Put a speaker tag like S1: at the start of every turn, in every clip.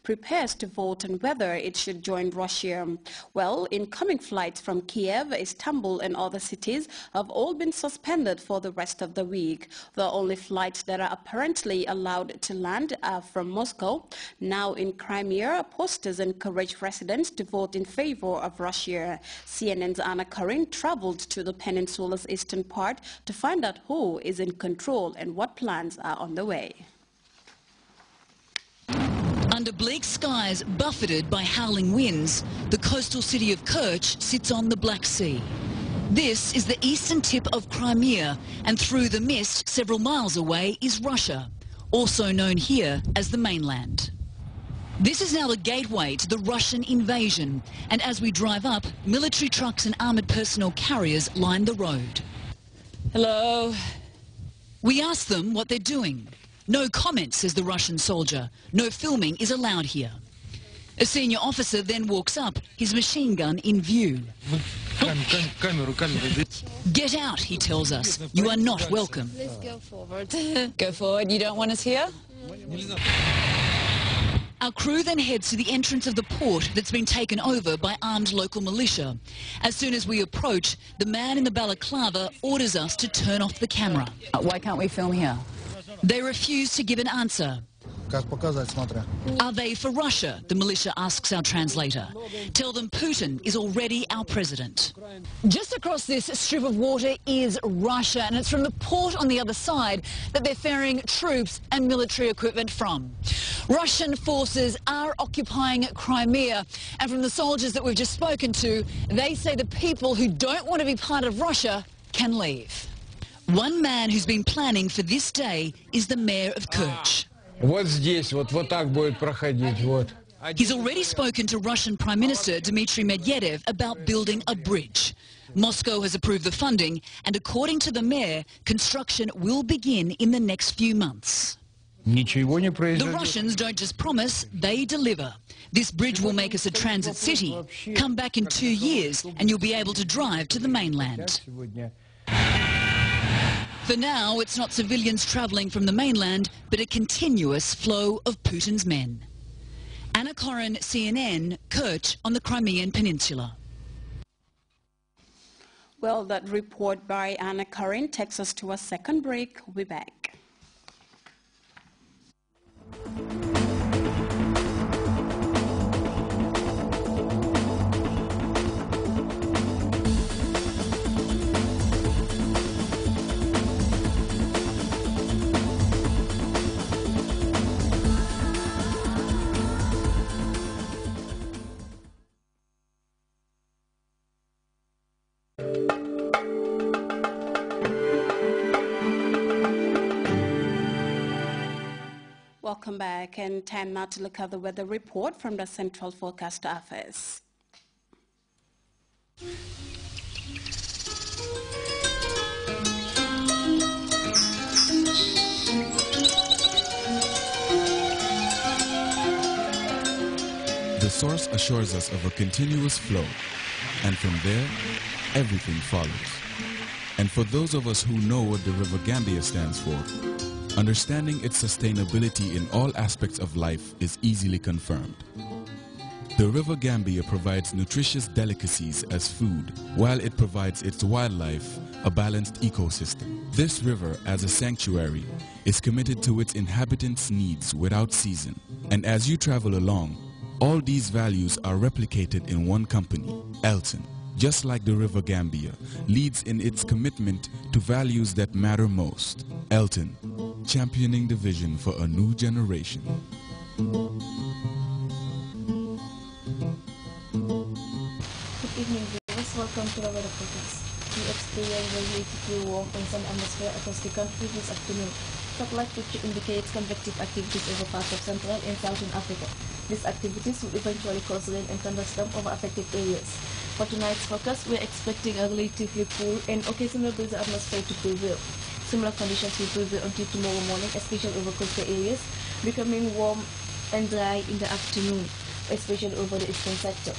S1: prepares to vote on whether it should join Russia. Well, incoming flights from Kiev, Istanbul and other cities have all been suspended for the rest of the week. The only flights that are apparently allowed to land are from Moscow. Now in Crimea, posters encourage residents to vote in favor of Russia. CNN's Anna Karin traveled to the peninsula's eastern part to find out who is in control and what plans are on the way.
S2: Under bleak skies, buffeted by howling winds, the coastal city of Kerch sits on the Black Sea. This is the eastern tip of Crimea, and through the mist, several miles away, is Russia, also known here as the mainland. This is now the gateway to the Russian invasion, and as we drive up, military trucks and armoured personnel carriers line the road.
S3: Hello.
S2: We ask them what they're doing. No comment, says the Russian soldier. No filming is allowed here. A senior officer then walks up, his machine gun in view. Get out, he tells us. You are not welcome.
S3: Let's go forward. Go forward. You don't want us here?
S2: Our crew then heads to the entrance of the port that's been taken over by armed local militia. As soon as we approach, the man in the balaclava orders us to turn off the camera.
S3: Why can't we film here?
S2: They refuse to give an answer. Are they for Russia? The militia asks our translator. Tell them Putin is already our president. Just across this strip of water is Russia, and it's from the port on the other side that they're ferrying troops and military equipment from. Russian forces are occupying Crimea, and from the soldiers that we've just spoken to, they say the people who don't want to be part of Russia can leave. One man who's been planning for this day is the mayor of Kerch.
S4: Вот здесь, вот так будет проходить, вот.
S2: He's already spoken to Russian Prime Minister Dmitry Medvedev about building a bridge. Moscow has approved the funding, and according to the mayor, construction will begin in the next few months. The Russians don't just promise, they deliver. This bridge will make us a transit city. Come back in 2 years and you'll be able to drive to the mainland. For now, it's not civilians travelling from the mainland, but a continuous flow of Putin's men. Anna Karin, CNN, Kerch on the Crimean Peninsula.
S1: Well, that report by Anna Karin takes us to a second break. We'll be back. Welcome back, and time now to look at the weather report from the Central Forecast Office.
S5: The source assures us of a continuous flow, and from there, everything follows. And for those of us who know what the River Gambia stands for, understanding its sustainability in all aspects of life is easily confirmed. The River Gambia provides nutritious delicacies as food, while it provides its wildlife a balanced ecosystem. This river, as a sanctuary, is committed to its inhabitants' needs without season. And as you travel along, all these values are replicated in one company, Elton. Just like the River Gambia, leads in its commitment to values that matter most. Elton, championing the vision for a new generation.
S6: Good evening, viewers. Welcome to the weather forecast. We experience relatively warm and sun atmosphere across the country this afternoon. Satellite picture indicates convective activities over parts of Central and Southern Africa. These activities will eventually cause rain and thunderstorm over affected areas. For tonight's forecast, we are expecting a relatively cool and occasional breezy atmosphere to prevail. Similar conditions will prevail until tomorrow morning, especially over coastal areas, becoming warm and dry in the afternoon, especially over the eastern sector.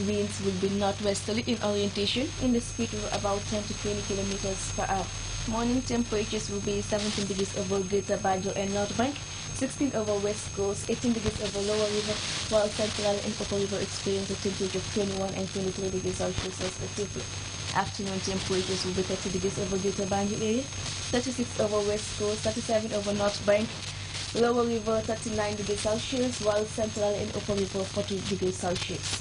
S6: Winds will be northwesterly in orientation, in the speed of about 10 to 20 kilometers per hour. Morning temperatures will be 17 degrees over Greater Banjul and North Bank, 16 over West Coast, 18 degrees over Lower River, while Central and Upper River experience a temperature of 21 and 23 degrees Celsius respectively. Afternoon temperatures will be 30 degrees over Greater Banjul area, 36 over West Coast, 37 over North Bank, Lower River 39 degrees Celsius, while Central and Upper River 40 degrees Celsius.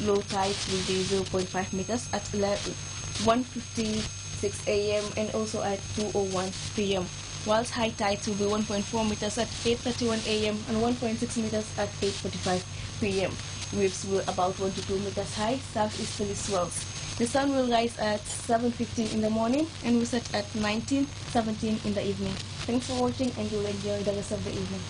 S6: Low tides will be 0.5 meters at 1:56 a.m. and also at 2:01 p.m. Whilst high tides will be 1.4 meters at 8:31 a.m. and 1.6 meters at 8:45 p.m. Waves will about 1 to 2 meters high, southeasterly swells. The sun will rise at 7:15 in the morning and will set at 19:17 in the evening. Thanks for watching and you'll enjoy the rest of the evening.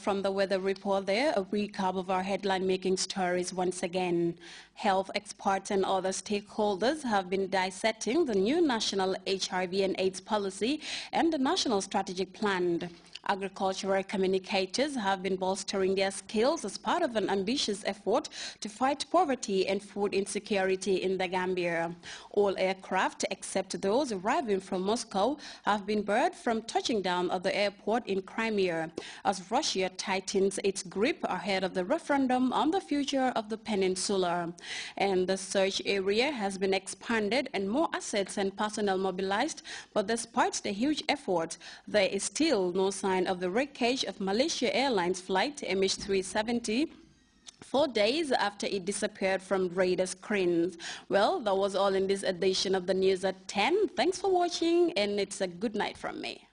S1: From the weather report there, a recap of our headline-making stories once again. Health experts and other stakeholders have been dissecting the new national HIV and AIDS policy and the national strategic plan. Agricultural communicators have been bolstering their skills as part of an ambitious effort to fight poverty and food insecurity in the Gambia. All aircraft, except those arriving from Moscow, have been barred from touching down at the airport in Crimea, as Russia tightens its grip ahead of the referendum on the future of the peninsula. And the search area has been expanded and more assets and personnel mobilized, but despite the huge effort, there is still no sign of the wreckage of Malaysia Airlines flight MH370 4 days after it disappeared from radar screens. Well, that was all in this edition of the news at 10. Thanks for watching, and it's a good night from me.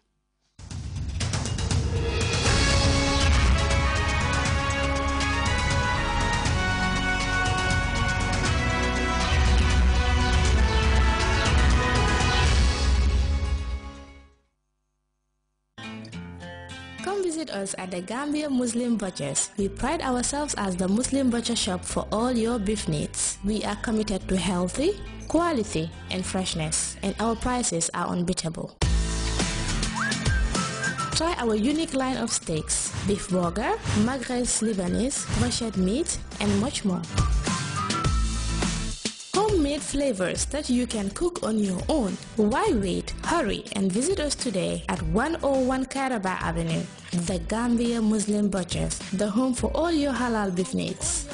S7: Come visit us at the Gambia Muslim Butchers. We pride ourselves as the Muslim butcher shop for all your beef needs. We are committed to healthy, quality, and freshness, and our prices are unbeatable. Try our unique line of steaks, beef burger, Maghrez Lebanese, brochet meat, and much more. Homemade flavors that you can cook on your own. Why wait? Hurry and visit us today at 101 Karaba Avenue, the Gambia Muslim Butchers, the home for all your halal beef needs.